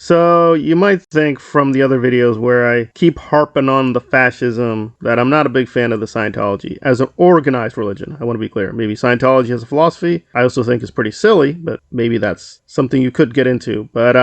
So you might think from the other videos where I keep harping on the fascism that I'm not a big fan of the Scientology as an organized religion. I want to be clear. Maybe Scientology as a philosophy, I also think is pretty silly, but maybe that's something you could get into. But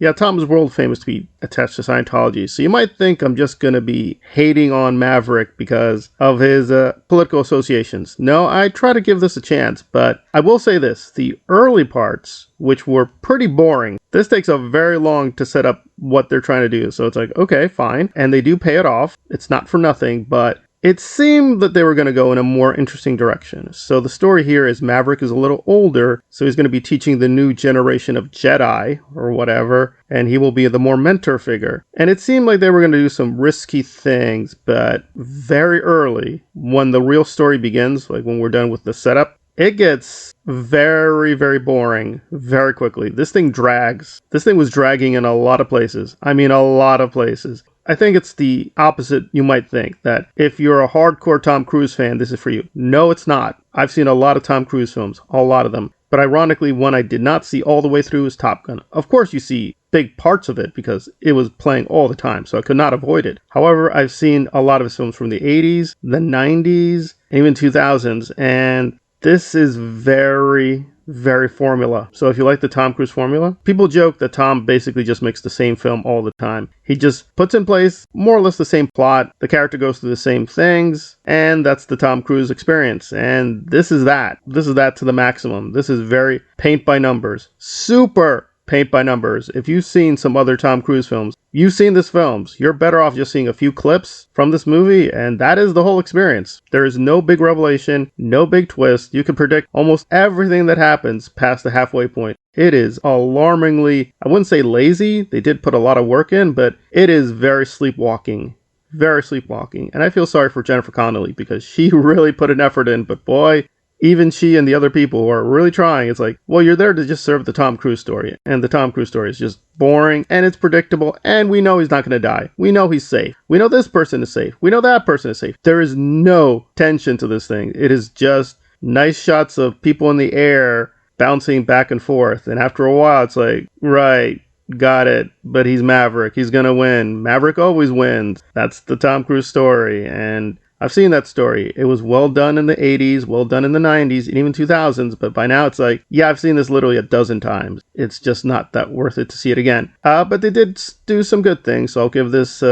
yeah, Tom is world famous to be attached to Scientology. So you might think I'm just going to be hating on Maverick because of his political associations. No, I try to give this a chance, but I will say this. The early parts, which were pretty boring, this takes a very long to set up what they're trying to do. So it's like, okay, fine. And they do pay it off. It's not for nothing, but it seemed that they were going to go in a more interesting direction. So the story here is Maverick is a little older, so he's going to be teaching the new generation of Jedi or whatever, and he will be the more mentor figure. And it seemed like they were going to do some risky things, but very early, when the real story begins, like when we're done with the setup, it gets very, very boring very quickly. This thing drags. This thing was dragging in a lot of places. I mean, a lot of places. I think it's the opposite you might think, that if you're a hardcore Tom Cruise fan, this is for you. No, it's not. I've seen a lot of Tom Cruise films, a lot of them. But ironically, one I did not see all the way through is Top Gun. Of course, you see big parts of it because it was playing all the time, so I could not avoid it. However, I've seen a lot of his films from the 80s, the 90s, and even 2000s, and this is very, very formula. So if you like the Tom Cruise formula, people joke that Tom basically just makes the same film all the time. He just puts in place more or less the same plot. The character goes through the same things, and that's the Tom Cruise experience. And this is that. This is that to the maximum. This is very paint by numbers. Super paint by numbers. If you've seen some other Tom Cruise films, you've seen this films, you're better off just seeing a few clips from this movie, and that is the whole experience. There is no big revelation, no big twist. You can predict almost everything that happens past the halfway point. It is alarmingly, I wouldn't say lazy, they did put a lot of work in, but it is very sleepwalking. Very sleepwalking. And I feel sorry for Jennifer Connelly because she really put an effort in, but boy, even she and the other people who are really trying, it's like, well, you're there to just serve the Tom Cruise story. And the Tom Cruise story is just boring and it's predictable. And we know he's not going to die. We know he's safe. We know this person is safe. We know that person is safe. There is no tension to this thing. It is just nice shots of people in the air bouncing back and forth. And after a while, it's like, right, got it. But he's Maverick. He's going to win. Maverick always wins. That's the Tom Cruise story. And I've seen that story. It was well done in the 80s, well done in the 90s, and even 2000s. But by now it's like, yeah, I've seen this literally a dozen times. It's just not that worth it to see it again. But they did do some good things. So I'll give this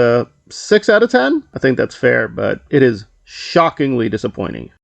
6 out of 10. I think that's fair, but it is shockingly disappointing.